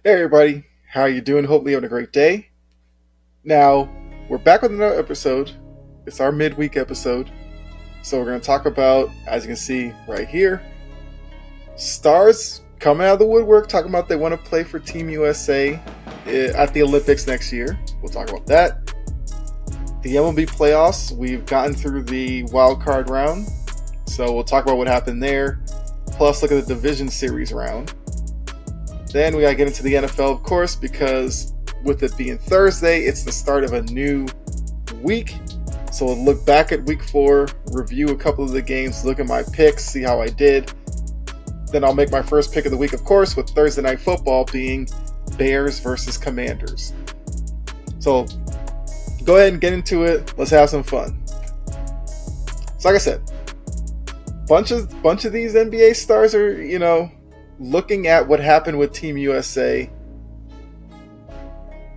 Hey everybody, how are you doing? Hopefully you're having a great day. Now, we're back with another episode. It's our midweek episode. So we're going to talk about, as you can see right here, stars coming out of the woodwork, talking about they want to play for Team USA at the Olympics next year. We'll talk about that. The MLB playoffs, we've gotten through the wild card round. So we'll talk about what happened there. Plus look at the division series round. Then we gotta get into the NFL, of course, because with it being Thursday, it's the start of a new week. So we'll look back at week 4, review a couple of the games, look at my picks, see how I did. Then I'll make my first pick of the week, of course, with Thursday Night Football being Bears versus Commanders. So go ahead and get into it. Let's have some fun. So like I said, bunch of these NBA stars are, looking at what happened with Team USA,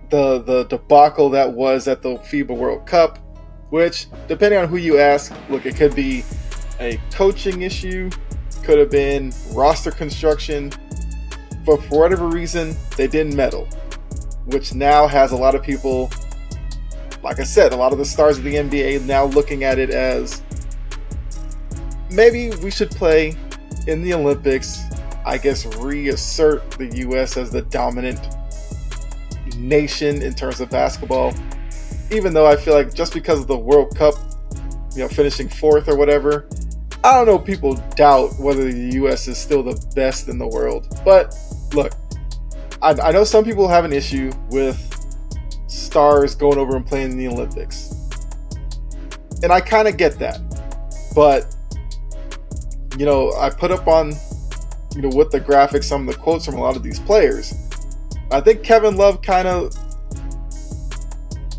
the debacle that was at the FIBA World Cup, which, depending on who you ask, look, it could be a coaching issue, could have been roster construction, but for whatever reason, they didn't medal, which now has a lot of people, like I said, a lot of the stars of the NBA now looking at it as, maybe we should play in the Olympics, I guess reassert the US as the dominant nation in terms of basketball. Even though I feel like just because of the World Cup, finishing 4th or whatever, I don't know, people doubt whether the US is still the best in the world. But look, I know some people have an issue with stars going over and playing in the Olympics. And I kind of get that. But I put up on, with the graphics, some of the quotes from a lot of these players. I think Kevin Love kind of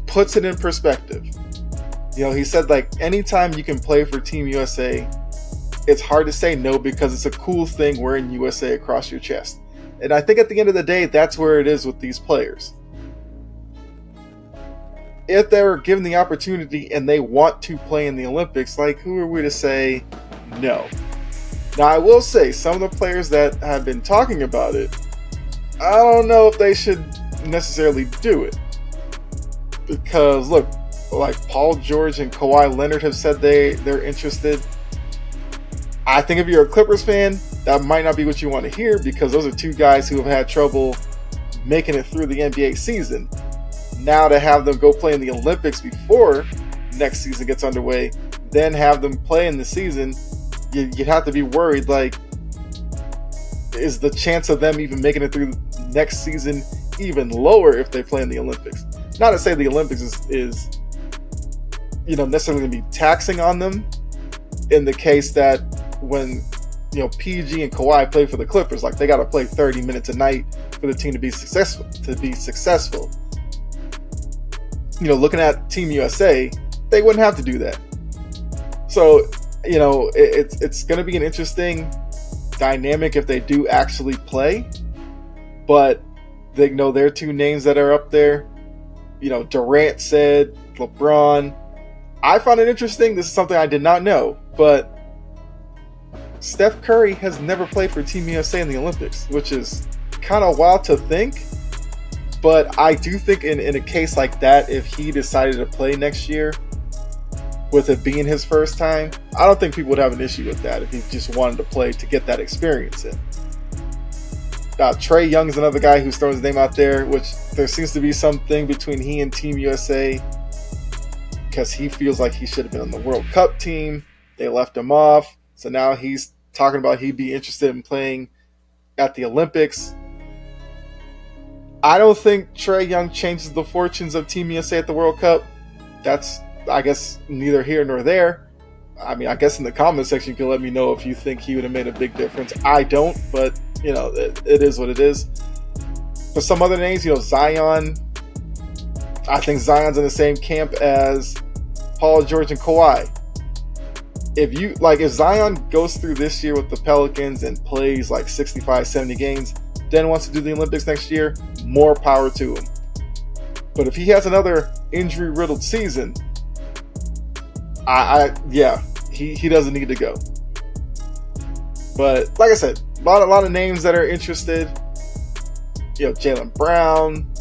puts it in perspective. He said, anytime you can play for Team USA, it's hard to say no because it's a cool thing wearing USA across your chest. And I think at the end of the day, that's where it is with these players. If they're given the opportunity and they want to play in the Olympics, who are we to say no? Now, I will say, some of the players that have been talking about it, I don't know if they should necessarily do it. Because, look, Paul George and Kawhi Leonard have said they're interested. I think if you're a Clippers fan, that might not be what you want to hear, because those are two guys who have had trouble making it through the NBA season. Now to have them go play in the Olympics before next season gets underway, then have them play in the season, you'd have to be worried, is the chance of them even making it through next season even lower if they play in the Olympics? Not to say the Olympics is necessarily going to be taxing on them in the case that when, PG and Kawhi play for the Clippers, they got to play 30 minutes a night for the team to be successful. Looking at Team USA, they wouldn't have to do that. So, it's going to be an interesting dynamic if they do actually play. But they know there are two names that are up there. Durant said, LeBron. I found it interesting. This is something I did not know. But Steph Curry has never played for Team USA in the Olympics, which is kind of wild to think. But I do think in a case like that, if he decided to play next year, with it being his first time, I don't think people would have an issue with that if he just wanted to play to get that experience in. Trae Young is another guy who's throwing his name out there, which there seems to be something between he and Team USA because he feels like he should have been on the World Cup team. They left him off. So now he's talking about he'd be interested in playing at the Olympics. I don't think Trae Young changes the fortunes of Team USA at the World Cup. That's, I guess, neither here nor there. I mean, I guess in the comment section you can let me know if you think he would have made a big difference. I don't, but, it is what it is. For some other names, Zion, I think Zion's in the same camp as Paul George and Kawhi. If Zion goes through this year with the Pelicans and plays 65, 70 games, then wants to do the Olympics next year, more power to him. But if he has another injury-riddled season, he doesn't need to go. But like I said, a lot of names that are interested. Jaylen Brown,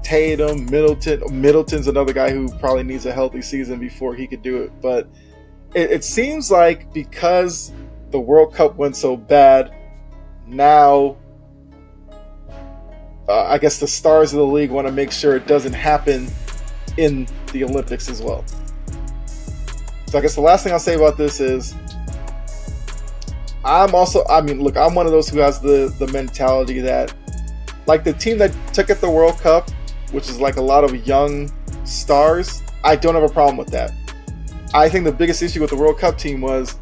Tatum, Middleton. Middleton's another guy who probably needs a healthy season before he could do it. But it seems like because the World Cup went so bad, now I guess the stars of the league want to make sure it doesn't happen in the Olympics as well. So I guess the last thing I'll say about this is I'm one of those who has the mentality that, like the team that took at the World Cup, which is like a lot of young stars, I don't have a problem with that. I think the biggest issue with the World Cup team was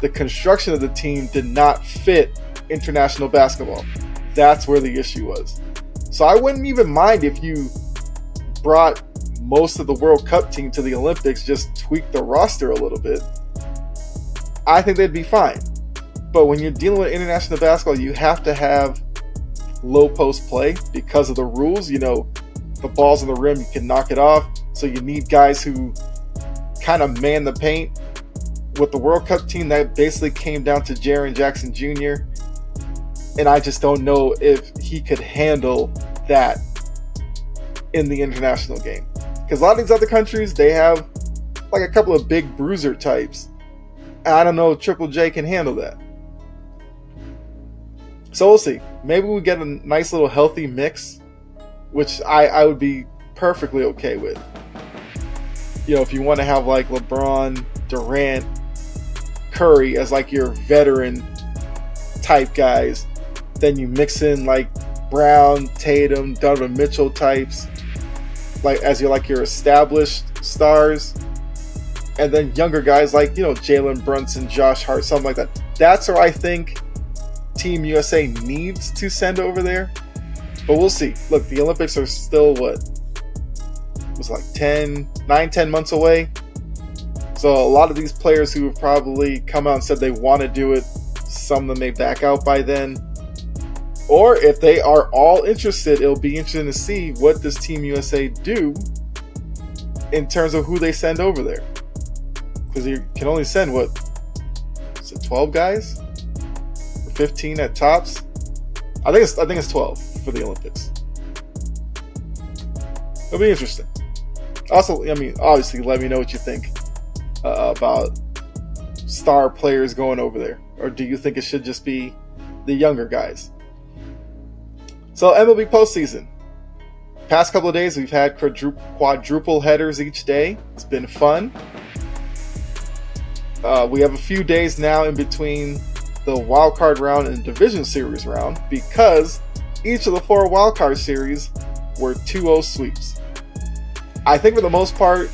the construction of the team did not fit international basketball. That's where the issue was. So I wouldn't even mind if you brought most of the World Cup team to the Olympics, just tweak the roster a little bit. I think they'd be fine. But when you're dealing with international basketball, you have to have low post play because of the rules. The ball's on the rim, you can knock it off. So you need guys who kind of man the paint. With the World Cup team, that basically came down to Jaren Jackson Jr. And I just don't know if he could handle that in the international game. Because a lot of these other countries, they have like a couple of big bruiser types. And I don't know if Triple J can handle that. So we'll see. Maybe we get a nice little healthy mix, which I would be perfectly okay with. If you want to have like LeBron, Durant, Curry as like your veteran type guys, then you mix in like Brown, Tatum, Donovan Mitchell types, like as your established stars, and then younger guys like Jalen Brunson, Josh Hart, something like that. That's where I think Team USA needs to send over there. But we'll see. Look, the Olympics are still like 9-10 months away. So a lot of these players who have probably come out and said they want to do it, some of them may back out by then. Or if they are all interested, it'll be interesting to see what does Team USA do in terms of who they send over there. Because you can only send 12 guys? Or 15 at tops? I think it's 12 for the Olympics. It'll be interesting. Also, obviously, let me know what you think about star players going over there. Or do you think it should just be the younger guys? So, MLB postseason. Past couple of days, we've had quadruple headers each day. It's been fun. We have a few days now in between the wild card round and division series round because each of the 4 wild card series were 2-0 sweeps. I think for the most part,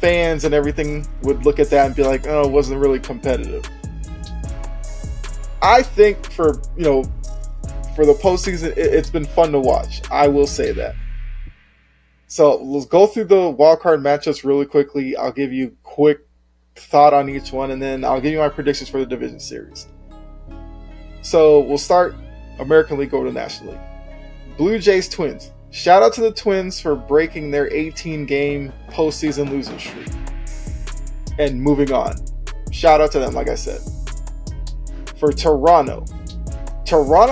fans and everything would look at that and be like, oh, it wasn't really competitive. I think for the postseason, it's been fun to watch. I will say that. So let's go through the wildcard matchups really quickly. I'll give you a quick thought on each one, and then I'll give you my predictions for the division series. So we'll start American League over to National League. Blue Jays Twins. Shout out to the Twins for breaking their 18-game postseason losing streak and moving on. Shout out to them, like I said. For Toronto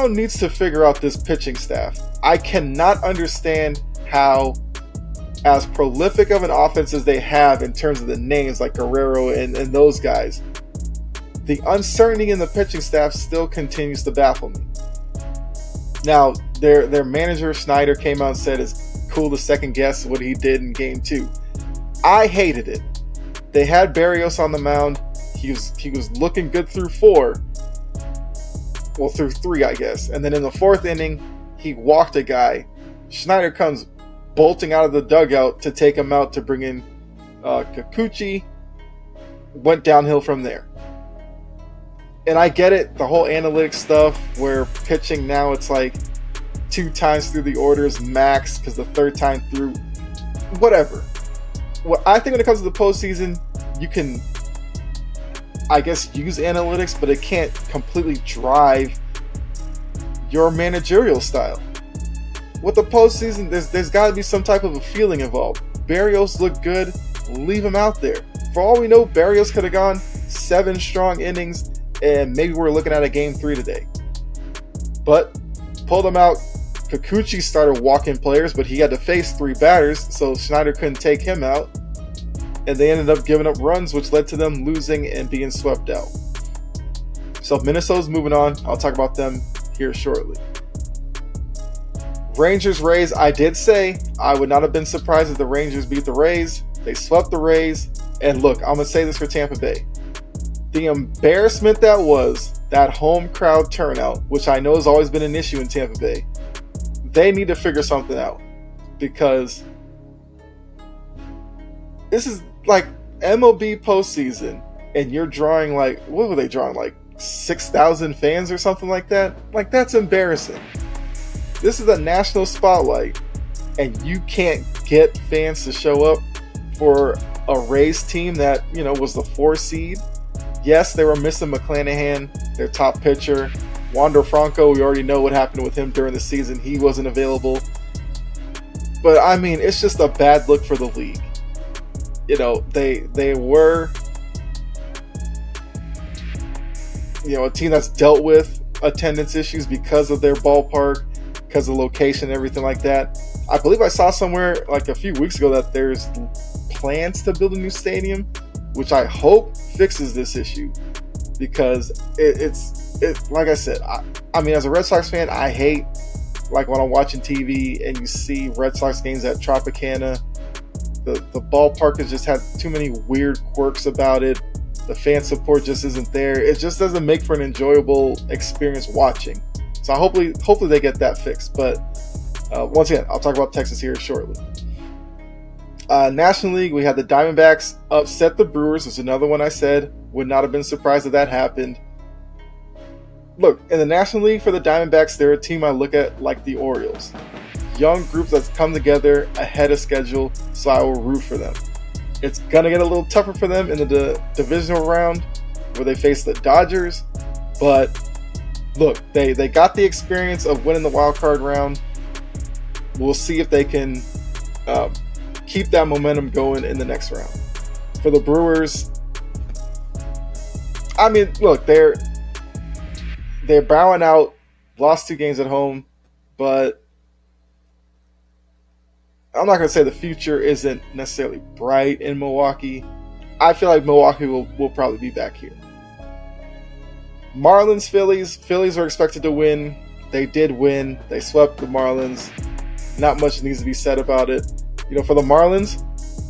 needs to figure out this pitching staff. I cannot understand how, as prolific of an offense as they have in terms of the names like Guerrero and those guys, the uncertainty in the pitching staff still continues to baffle me. Now, their manager Schneider came out and said it's cool to second guess what he did in Game 2. I hated it. They had Berrios on the mound. He was looking good through 4. Well, through 3, I guess. And then in the 4th inning, he walked a guy. Schneider comes bolting out of the dugout to take him out to bring in Kikuchi. Went downhill from there. And I get it, the whole analytics stuff where pitching now it's like 2 times through the orders max because the 3rd time through, whatever. Well, I think when it comes to the postseason, you can, I guess, use analytics, but it can't completely drive your managerial style. With the postseason, there's got to be some type of a feeling involved. Berrios looked good, leave him out there. For all we know, Berrios could have gone 7 strong innings, and maybe we're looking at a Game 3 today. But pulled him out. Kikuchi started walking players, but he had to face 3 batters, so Schneider couldn't take him out. And they ended up giving up runs, which led to them losing and being swept out. So Minnesota's moving on. I'll talk about them here shortly. Rangers Rays, I did say I would not have been surprised if the Rangers beat the Rays. They swept the Rays. And look, I'm going to say this for Tampa Bay. The embarrassment that was that home crowd turnout, which I know has always been an issue in Tampa Bay, they need to figure something out. Because this is like MLB postseason, and you're drawing like, what were they drawing? Like 6,000 fans or something like that? Like, that's embarrassing. This is a national spotlight, and you can't get fans to show up for a Rays team that, you know, was the 4 seed. Yes, they were missing McClanahan, their top pitcher. Wander Franco, we already know what happened with him during the season. He wasn't available. But, I mean, it's just a bad look for the league. You know, they were, you know, a team that's dealt with attendance issues because of their ballpark, because of location and everything like that. I believe I saw somewhere like a few weeks ago that there's plans to build a new stadium, which I hope fixes this issue, because it's like I said, I mean, as a Red Sox fan, I hate, like, when I'm watching TV and you see Red Sox games at Tropicana, the ballpark has just had too many weird quirks about it. The fan support just isn't there. It just doesn't make for an enjoyable experience watching. So hopefully they get that fixed. But once again, I'll talk about Texas here shortly. National League, we had the Diamondbacks upset the Brewers. It's another one I said would not have been surprised if that happened. Look, in the National League for the Diamondbacks, they're a team I look at like the Orioles. Young groups that's come together ahead of schedule, so I will root for them. It's going to get a little tougher for them in the divisional round where they face the Dodgers, but look, they got the experience of winning the wild card round. We'll see if they can keep that momentum going in the next round. For the Brewers, I mean, look, they're bowing out, lost 2 games at home, but I'm not going to say the future isn't necessarily bright in Milwaukee. I feel like Milwaukee will probably be back here. Marlins, Phillies. Phillies are expected to win. They did win. They swept the Marlins. Not much needs to be said about it. You know, for the Marlins,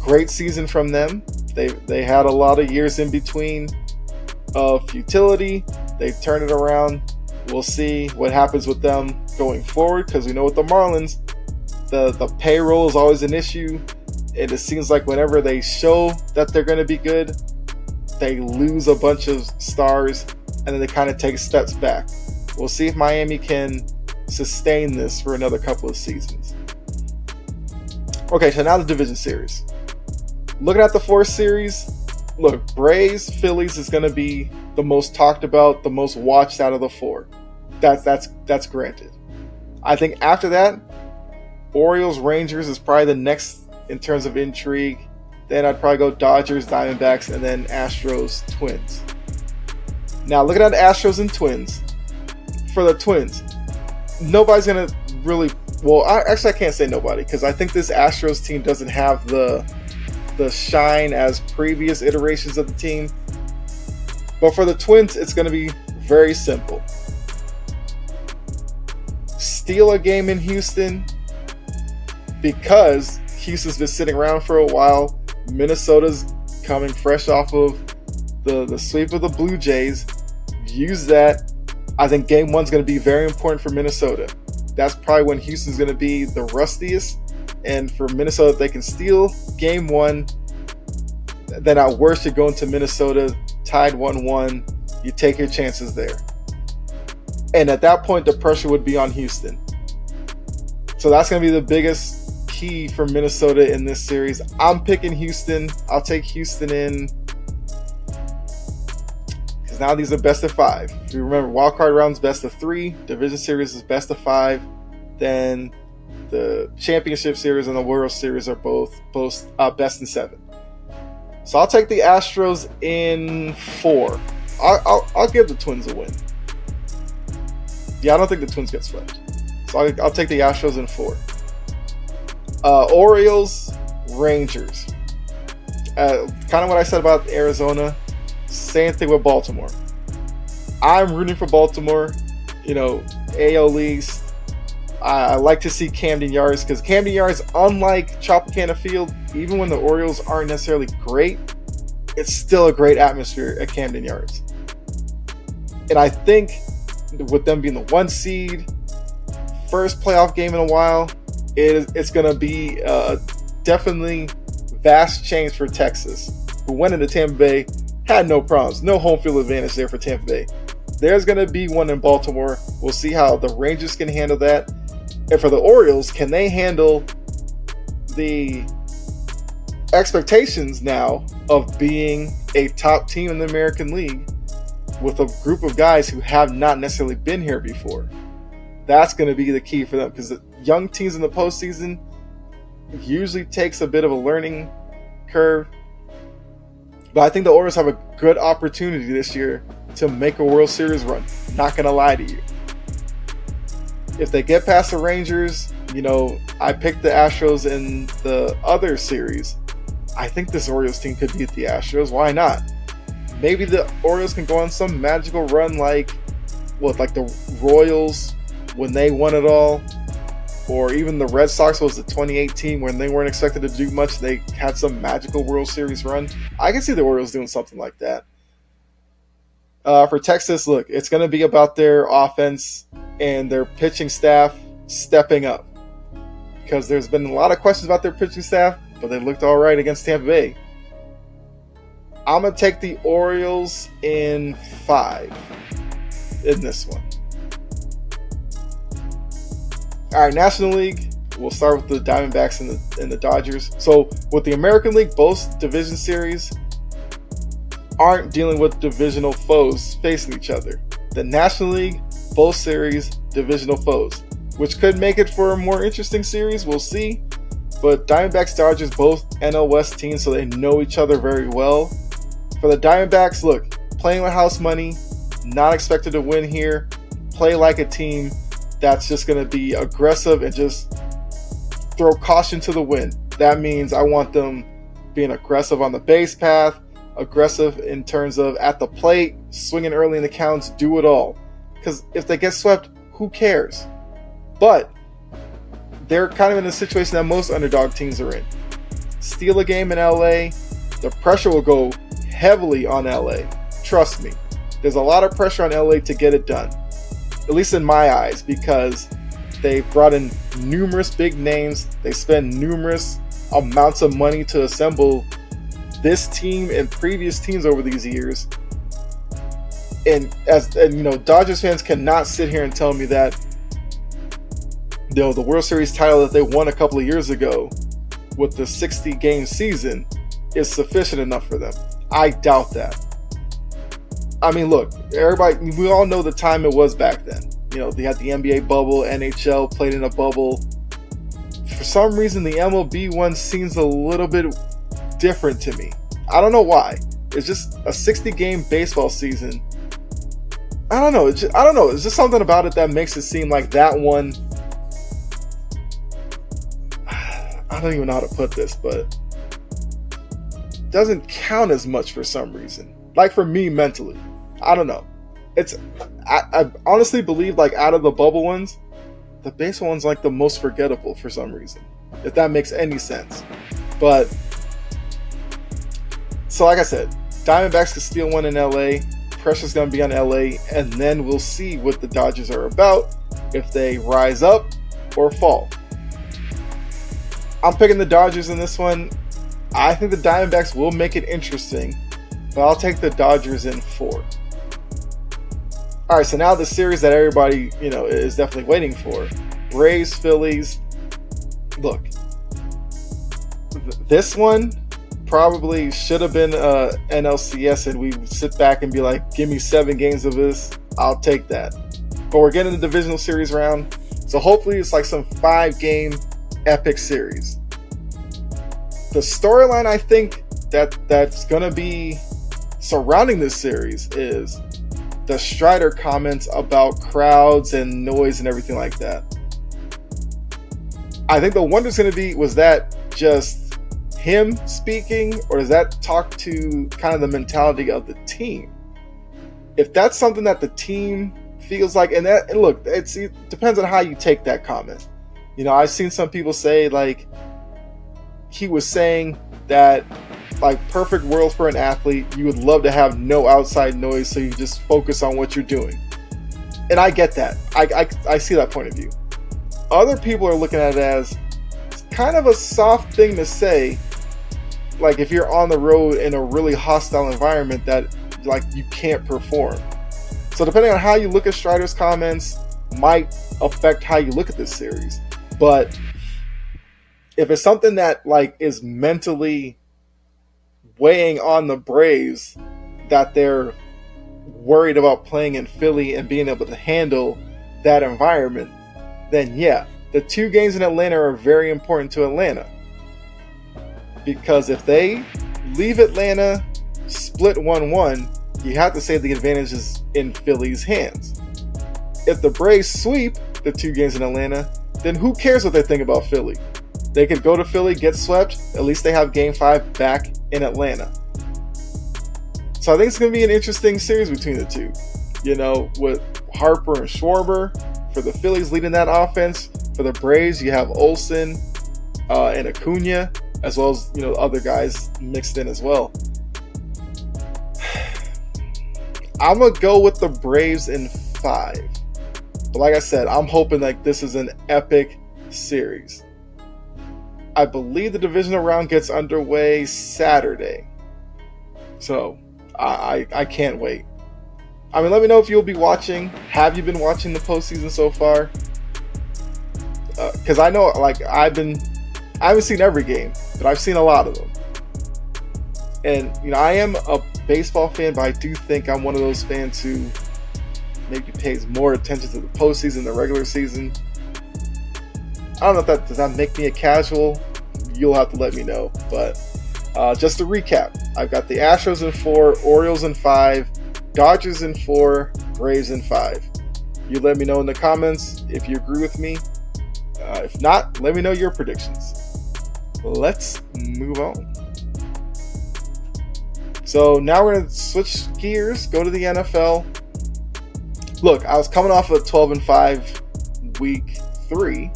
great season from them. They had a lot of years in between of futility. They turned it around. We'll see what happens with them going forward, because we know with the Marlins, the payroll is always an issue, and it seems like whenever they show that they're going to be good, they lose a bunch of stars, and then they kind of take steps back. We'll see if Miami can sustain this for another couple of seasons. Okay, so now the division series. Looking at the 4th series, look, Braves, Phillies is going to be the most talked about, the most watched out of the 4. That's granted. I think after that, Orioles, Rangers is probably the next in terms of intrigue. Then I'd probably go Dodgers, Diamondbacks, and then Astros, Twins. Now, looking at Astros and Twins, for the Twins, nobody's going to really... Well, I can't say nobody, because I think this Astros team doesn't have the shine as previous iterations of the team. But for the Twins, it's going to be very simple. Steal a game in Houston, because Houston's been sitting around for a while. Minnesota's coming fresh off of the sweep of the Blue Jays. Use that. I think game 1's going to be very important for Minnesota. That's probably when Houston's going to be the rustiest. And for Minnesota, if they can steal game 1, then at worst you go into Minnesota tied 1-1. You take your chances there. And at that point, the pressure would be on Houston. So that's going to be the biggest key for Minnesota in this series. I'm picking Houston. I'll take Houston in, because now these are best of 5. If you remember, wildcard round's best of 3, division series is best of 5, then the championship series and the World Series are both best in 7. So I'll take the Astros in 4. I'll give the Twins a win. Yeah, I don't think the Twins get swept. So I'll take the Astros in 4. Orioles, Rangers. Kind of what I said about Arizona. Same thing with Baltimore. I'm rooting for Baltimore. AL East. I like to see Camden Yards because Camden Yards, unlike Tropicana Field, even when the Orioles aren't necessarily great, it's still a great atmosphere at Camden Yards. And I think with them being the 1 seed, first playoff game in a while, it's going to be definitely vast change for Texas, who went into Tampa Bay, had no problems, no home field advantage there for Tampa Bay. There's going to be one in Baltimore. We'll see how the Rangers can handle that. And for the Orioles, can they handle the expectations now of being a top team in the American League with a group of guys who have not necessarily been here before? That's going to be the key for them, because the young teams in the postseason usually takes a bit of a learning curve. But I think the Orioles have a good opportunity this year to make a World Series run. Not going to lie to you. If they get past the Rangers, I picked the Astros in the other series. I think this Orioles team could beat the Astros. Why not? Maybe the Orioles can go on some magical run like the Royals when they won it all. Or even the Red Sox was the 2018 when they weren't expected to do much. They had some magical World Series run. I can see the Orioles doing something like that. For Texas, look, it's going to be about their offense and their pitching staff stepping up. Because there's been a lot of questions about their pitching staff, but they looked all right against Tampa Bay. I'm going to take the Orioles in 5 in this one. All right, National League, we'll start with the Diamondbacks and the Dodgers. So with the American League, both division series aren't dealing with divisional foes facing each other. The National League, both series, divisional foes, which could make it for a more interesting series. We'll see. But Diamondbacks, Dodgers, both NL West teams, so they know each other very well. For the Diamondbacks, look, playing with house money, not expected to win here. Play like a team that's just going to be aggressive and just throw caution to the wind. That means I want them being aggressive on the base path, aggressive in terms of at the plate, swinging early in the counts, do it all. Because if they get swept, who cares? But they're kind of in a situation that most underdog teams are in. Steal a game in LA, the pressure will go heavily on LA. Trust me. There's a lot of pressure on LA to get it done. At least in my eyes, because they've brought in numerous big names. They spend numerous amounts of money to assemble this team and previous teams over these years. And Dodgers fans cannot sit here and tell me that the World Series title that they won a couple of years ago with the 60-game season is sufficient enough for them. I doubt that. I mean, look, we all know the time it was back then. They had the NBA bubble, NHL played in a bubble. For some reason, the MLB one seems a little bit different to me. I don't know why. It's just a 60-game baseball season. I don't know. It's just something about it that makes it seem like that one. I don't even know how to put this, but doesn't count as much for some reason. Like for me mentally, I don't know. I honestly believe out of the bubble ones, the baseball one's the most forgettable for some reason. If that makes any sense. But so like I said, Diamondbacks could steal one in LA. Pressure's gonna be on LA, and then we'll see what the Dodgers are about. If they rise up or fall. I'm picking the Dodgers in this one. I think the Diamondbacks will make it interesting, but I'll take the Dodgers in 4. All right, so now the series that everybody, is definitely waiting for. Braves, Phillies. Look, this one probably should have been NLCS, and we sit back and be like, give me 7 games of this. I'll take that. But we're getting the divisional series round, so hopefully it's some 5-game epic series. The storyline I think that's going to be surrounding this series is the Strider comments about crowds and noise and everything like that. I think the wonder's going to be, was that just him speaking, or does that talk to kind of the mentality of the team? If that's something that the team feels like, and look, it depends on how you take that comment. I've seen some people say, like, he was saying that, like, perfect world for an athlete, you would love to have no outside noise, so you just focus on what you're doing. And I get that. I see that point of view. Other people are looking at it as kind of a soft thing to say, like, if you're on the road in a really hostile environment that, like, you can't perform. So depending on how you look at Strider's comments might affect how you look at this series. But if it's something that, like, is mentally weighing on the Braves, that they're worried about playing in Philly and being able to handle that environment, then yeah, the 2 games in Atlanta are very important to Atlanta. Because if they leave Atlanta split 1-1, you have to say the advantage is in Philly's hands. If the Braves sweep the 2 games in Atlanta, then who cares what they think about Philly? They could go to Philly, get swept, at least they have Game 5 back in Atlanta. So I think it's going to be an interesting series between the two. With Harper and Schwarber for the Phillies leading that offense. For the Braves, you have Olsen and Acuna, as well as, other guys mixed in as well. I'm going to go with the Braves in 5. But like I said, I'm hoping like this is an epic series. I believe the divisional round gets underway Saturday. So, I can't wait. I mean, let me know if you'll be watching. Have you been watching the postseason so far? Because I know, like, I haven't seen every game, but I've seen a lot of them. And, I am a baseball fan, but I do think I'm one of those fans who maybe pays more attention to the postseason than the regular season. I don't know if does that make me a casual. You'll have to let me know. But just to recap, I've got the Astros in 4, Orioles in 5, Dodgers in 4, Braves in 5. You let me know in the comments if you agree with me. If not, let me know your predictions. Let's move on. So now we're going to switch gears, go to the NFL. Look, I was coming off a 12-5 week 3.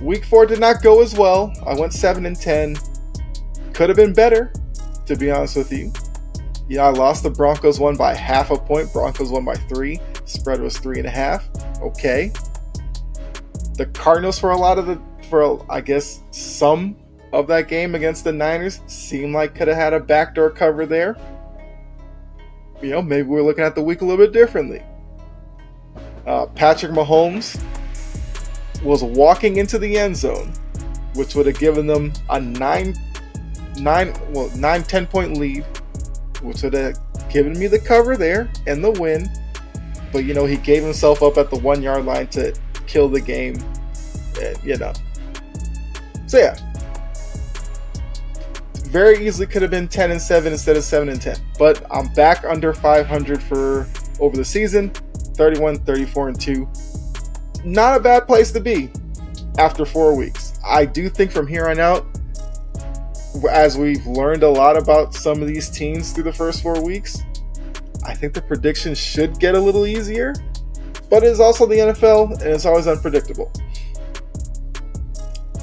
Week 4 did not go as well. I went 7-10. Could have been better, to be honest with you. I lost. The Broncos won by half a point. Broncos won by 3. Spread was 3.5. Okay. The Cardinals for I guess some of that game against the Niners seemed like could have had a backdoor cover there. Maybe we're looking at the week a little bit differently. Patrick Mahomes was walking into the end zone, which would have given them a 10 point lead, which would have given me the cover there and the win. But he gave himself up at the 1 yard line to kill the game. And, so yeah, very easily could have been 10-7 instead of 7-10. But I'm back under 500 for over the season, 31-34-2. Not a bad place to be after 4 weeks. I do think from here on out, as we've learned a lot about some of these teams through the first 4 weeks, I think the predictions should get a little easier. But it is also the NFL, and it's always unpredictable.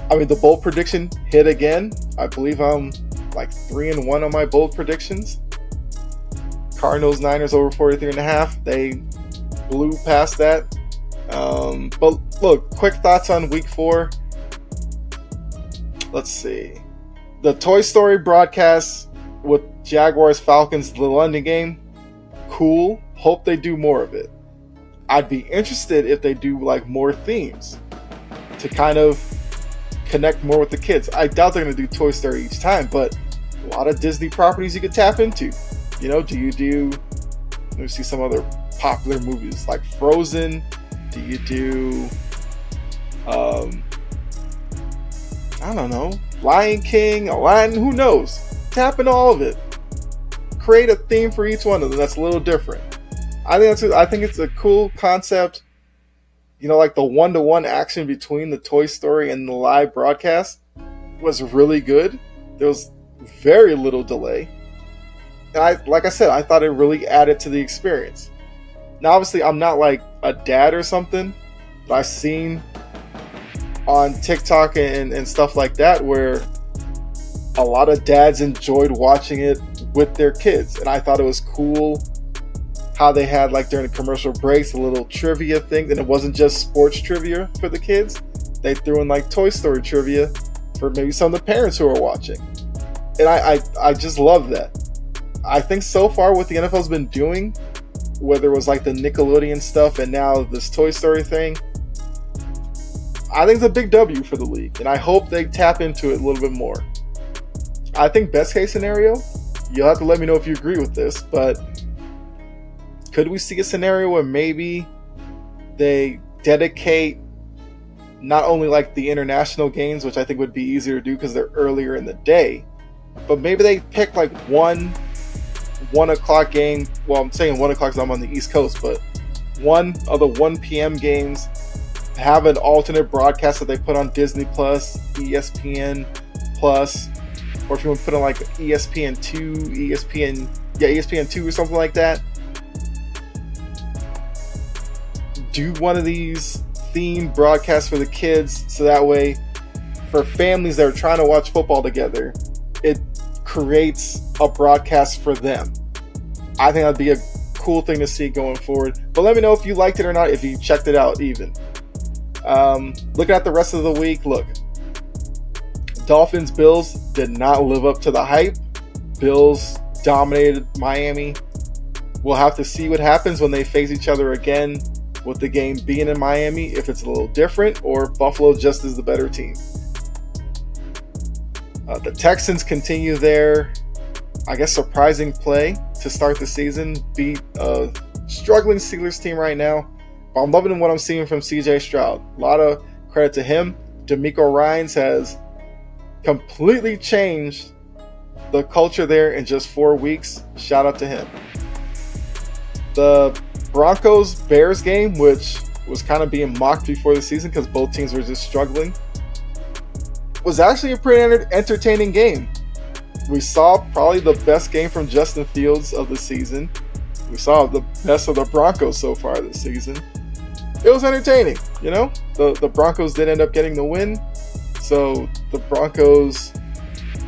I mean, the bold prediction hit again. I believe I'm like 3-1 on my bold predictions. Cardinals, Niners over 43.5. They blew past that. But look, quick thoughts on week 4. Let's see. The Toy Story broadcast with Jaguars Falcons, the London game, cool. Hope they do more of it. I'd be interested if they do like more themes to kind of connect more with the kids. I doubt they're going to do Toy Story each time, but a lot of Disney properties you could tap into. Do you do, let me see some other popular movies like Frozen? Do you do, I don't know, Lion King, Aladdin, who knows? Tap into all of it. Create a theme for each one of them that's a little different. I think it's a cool concept. like the one-to-one action between the Toy Story and the live broadcast was really good. There was very little delay. And like I said, I thought it really added to the experience. Now, obviously, I'm not like a dad or something, but I've seen on TikTok and stuff like that where a lot of dads enjoyed watching it with their kids. And I thought it was cool how they had, like, during the commercial breaks, a little trivia thing. And it wasn't just sports trivia for the kids. They threw in, like, Toy Story trivia for maybe some of the parents who are watching. And I just love that. I think so far what the NFL's been doing, whether it was like the Nickelodeon stuff and now this Toy Story thing, I think it's a big W for the league. And I hope they tap into it a little bit more. I think best case scenario, you'll have to let me know if you agree with this, but could we see a scenario where maybe they dedicate not only like the international games, which I think would be easier to do because they're earlier in the day, but maybe they pick like 1 o'clock game. Well, I'm saying 1 o'clock because I'm on the East Coast, but one of the 1 p.m. games have an alternate broadcast that they put on Disney Plus, ESPN Plus, or if you want to put on like ESPN2, ESPN2 or something like that. Do one of these themed broadcasts for the kids so that way for families that are trying to watch football together, it creates a broadcast for them. I think that'd be a cool thing to see going forward. But let me know if you liked it or not, if you checked it out even. Looking at the rest of the week, look. Dolphins Bills did not live up to the hype. Bills dominated Miami. We'll have to see what happens when they face each other again, with the game being in Miami, if it's a little different or if Buffalo just is the better team. The Texans continue their, I guess, surprising play to start the season, beat a struggling Steelers team right now. But I'm loving what I'm seeing from CJ Stroud. A lot of credit to him. DeMeco Ryans has completely changed the culture there in just 4 weeks. Shout out to him. The Broncos-Bears game, which was kind of being mocked before the season because both teams were just struggling, was actually a pretty entertaining game. We saw probably the best game from Justin Fields of the season. We saw the best of the Broncos so far this season. It was entertaining, you know? The Broncos did end up getting the win, so the Broncos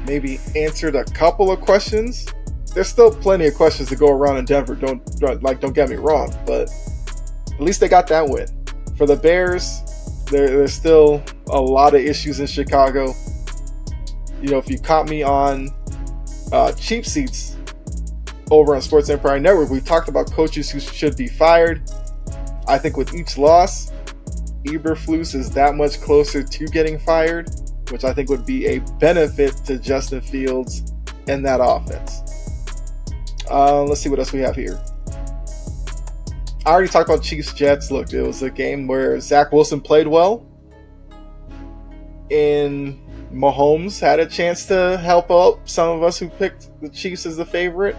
maybe answered a couple of questions. There's still plenty of questions to go around in Denver. Don't get me wrong, but at least they got that win. For the Bears, there's still a lot of issues in Chicago. You know, if you caught me on cheap seats over on Sports Empire Network, we talked about coaches who should be fired. I think with each loss, Eberflus is that much closer to getting fired, which I think would be a benefit to Justin Fields and that offense. Let's see what else we have here. I already talked about Chiefs-Jets. Look, it was a game where Zach Wilson played well, and Mahomes had a chance to help out some of us who picked the Chiefs as the favorite.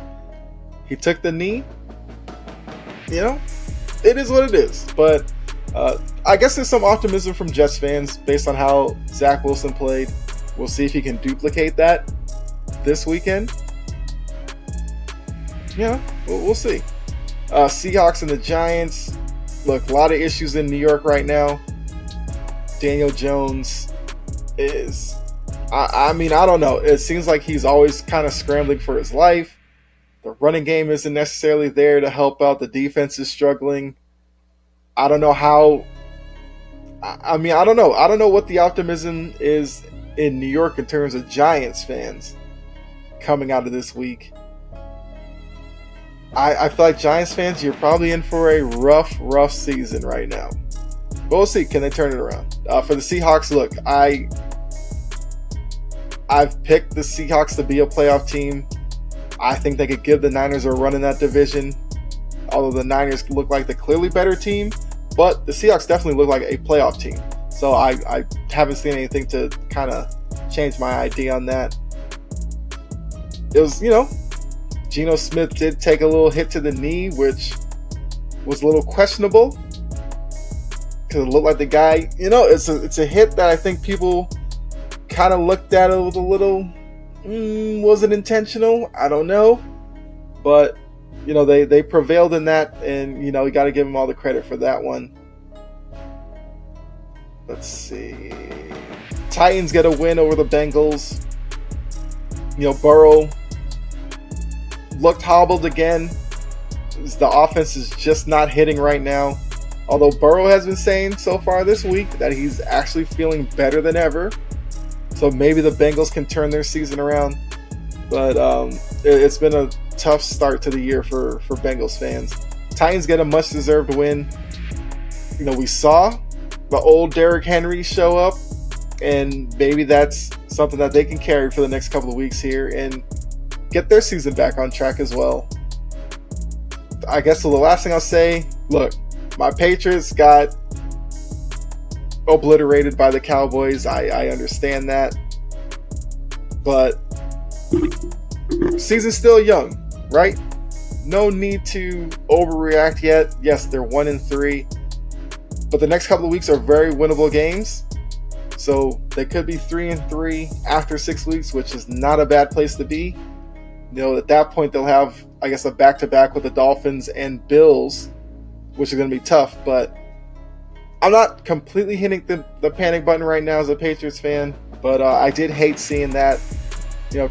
He took the knee. You know, it is what it is. But I guess there's some optimism from Jets fans based on how Zach Wilson played. We'll see if he can duplicate that this weekend. Yeah, we'll see. Seahawks and the Giants. Look, a lot of issues in New York right now. Daniel Jones is... I mean, I don't know. It seems like he's always kind of scrambling for his life. The running game isn't necessarily there to help out. The defense is struggling. I don't know how... I mean, I don't know. I don't know what the optimism is in New York in terms of Giants fans coming out of this week. I feel like Giants fans, you're probably in for a rough season right now. But we'll see. Can they turn it around? For the Seahawks, look, I've picked the Seahawks to be a playoff team. I think they could give the Niners a run in that division. Although the Niners look like the clearly better team, but the Seahawks definitely look like a playoff team. So I haven't seen anything to kind of change my idea on that. It was, you know, Geno Smith did take a little hit to the knee, which was a little questionable. because it looked like the guy, it's a hit that I think people kind of looked at it with a little, was it intentional? I don't know. But, they prevailed in that, and, you got to give them all the credit for that one. Let's see. Titans get a win over the Bengals. Burrow looked hobbled again. The offense is just not hitting right now. Although Burrow has been saying so far this week that he's actually feeling better than ever. So maybe the Bengals can turn their season around. But it's been a tough start to the year for Bengals fans. Titans get a much-deserved win. We saw the old Derrick Henry show up. And maybe that's something that they can carry for the next couple of weeks here and get their season back on track as well. I guess the last thing I'll say, look, my Patriots got obliterated by the Cowboys. I understand that. But season's still young, right? No need to overreact yet. Yes, they're 1-3. But the next couple of weeks are very winnable games. So they could be 3-3 after 6 weeks, which is not a bad place to be. At that point they'll have, I guess, a back-to-back with the Dolphins and Bills, which is going to be tough. But I'm not completely hitting the panic button right now as a Patriots fan. But I did hate seeing that.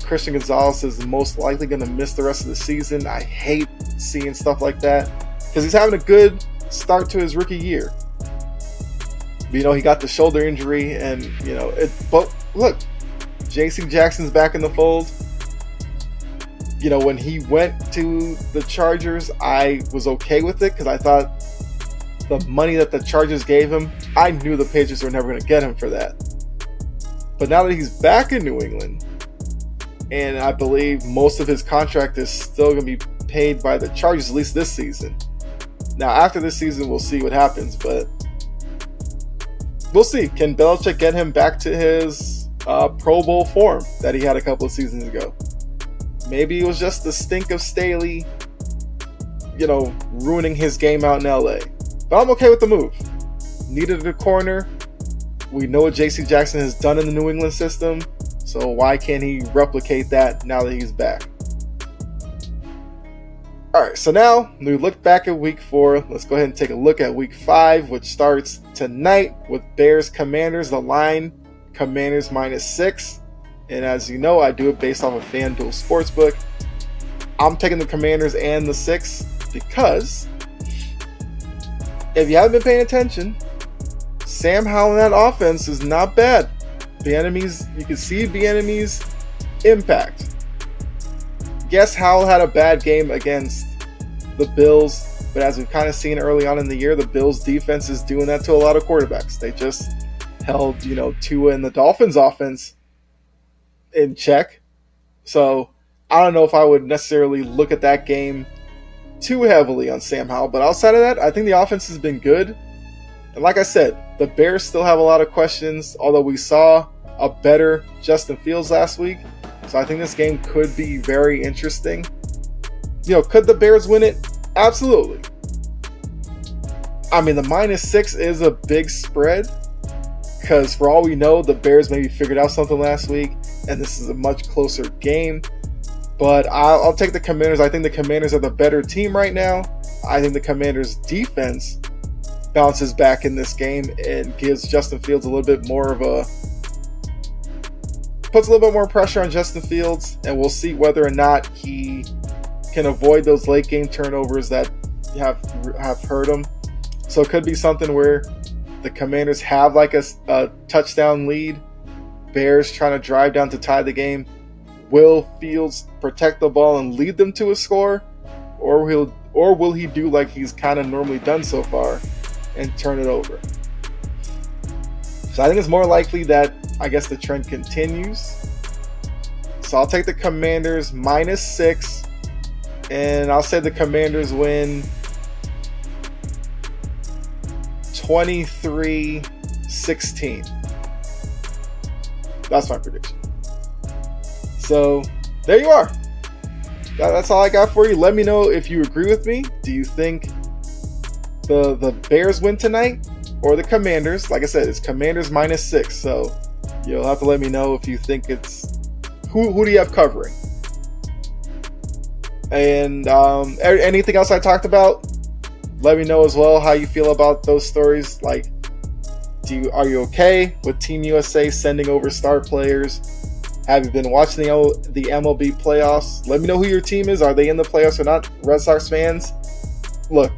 Christian Gonzalez is most likely going to miss the rest of the season. I hate seeing stuff like that because he's having a good start to his rookie year. He got the shoulder injury, and but look, J.C. Jackson's back in the fold. When he went to the Chargers, I was okay with it because I thought the money that the Chargers gave him, I knew the Patriots were never going to get him for that. But now that he's back in New England, and I believe most of his contract is still going to be paid by the Chargers, at least this season. Now, after this season, we'll see what happens, but we'll see. Can Belichick get him back to his Pro Bowl form that he had a couple of seasons ago? Maybe it was just the stink of Staley, ruining his game out in LA. But I'm okay with the move. Needed a corner. We know what J.C. Jackson has done in the New England system, so why can't he replicate that now that he's back? Alright, so now we look back at week 4. Let's go ahead and take a look at week 5, which starts tonight with Bears Commanders. The line, Commanders -6. And as you know, I do it based off of FanDuel Sportsbook. I'm taking the Commanders and the 6 because if you haven't been paying attention, Sam Howell in that offense is not bad. You can see Bieniemy's impact. Yes, Howell had a bad game against the Bills, but as we've kind of seen early on in the year, the Bills defense is doing that to a lot of quarterbacks. They just held, Tua and the Dolphins offense in check. So I don't know if I would necessarily look at that game too heavily on Sam Howell, but outside of that, I think the offense has been good. And like I said, the Bears still have a lot of questions, although we saw a better Justin Fields last week. So I think this game could be very interesting. Could the Bears win it? Absolutely. I mean, the -6 is a big spread because for all we know, the Bears maybe figured out something last week, and this is a much closer game. But I'll take the Commanders. I think the Commanders are the better team right now. I think the Commanders' defense bounces back in this game and gives Justin Fields a little bit more of puts a little bit more pressure on Justin Fields, and we'll see whether or not he can avoid those late game turnovers that have hurt him. So it could be something where the Commanders have like a touchdown lead, Bears trying to drive down to tie the game. Will Fields protect the ball and lead them to a score, or will he do like he's kind of normally done so far and turn it over? So I think it's more likely that I guess the trend continues. So I'll take the Commanders -6, and I'll say the Commanders win 23-16. That's my prediction. So there you are. That's all I got for you. Let me know if you agree with me. Do you think the Bears win tonight? or the Commanders. Like I said, it's Commanders -6. So you'll have to let me know if you think it's who do you have covering. And anything else I talked about, let me know as well how you feel about those stories. Like, are you okay with Team USA sending over star players? Have you been watching the MLB playoffs? Let me know who your team is. Are they in the playoffs or not? Red Sox fans, look,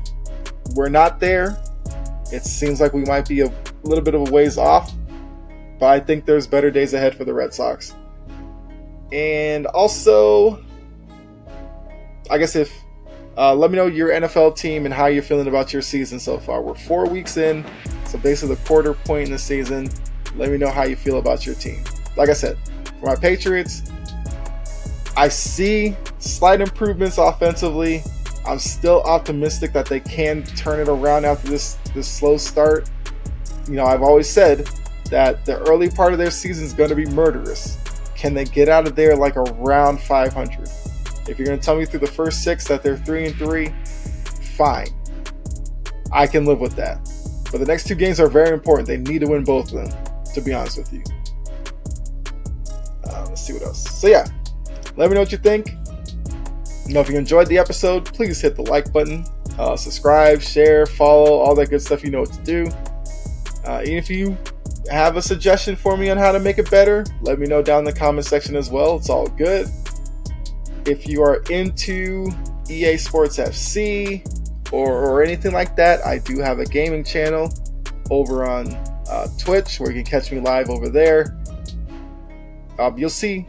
we're not there. It seems like we might be a little bit of a ways off, but I think there's better days ahead for the Red Sox. And also, I guess let me know your NFL team and how you're feeling about your season so far. We're 4 weeks in, so basically the quarter point in the season. Let me know how you feel about your team. Like I said, for my Patriots, I see slight improvements offensively. I'm still optimistic that they can turn it around after this slow start. I've always said that the early part of their season is going to be murderous. Can they get out of there like around 500? If you're going to tell me through the first 6 that they're 3-3, fine. I can live with that. But the next 2 games are very important. They need to win both of them, to be honest with you. Let's see what else. So yeah, let me know what you think. If you enjoyed the episode, please hit the like button, subscribe, share, follow, all that good stuff. You know what to do. Even if you have a suggestion for me on how to make it better, let me know down in the comment section as well. It's all good. If you are into EA Sports FC or anything like that, I do have a gaming channel over on Twitch where you can catch me live over there. You'll see,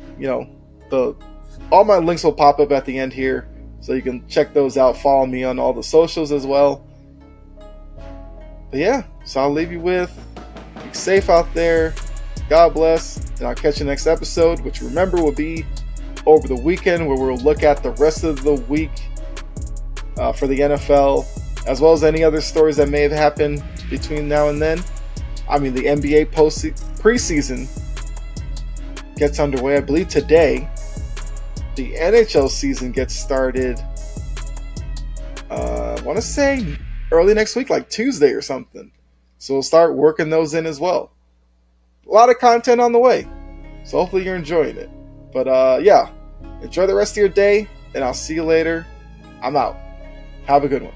all my links will pop up at the end here, so you can check those out. Follow me on all the socials as well. But yeah, so I'll leave you with, be safe out there. God bless, and I'll catch you next episode, which remember will be over the weekend, where we'll look at the rest of the week for the NFL, as well as any other stories that may have happened between now and then. I mean, the NBA preseason gets underway, I believe, today. The NHL season gets started, I want to say early next week, like Tuesday or something. So we'll start working those in as well. A lot of content on the way, so hopefully you're enjoying it. But yeah, enjoy the rest of your day, and I'll see you later. I'm out. Have a good one.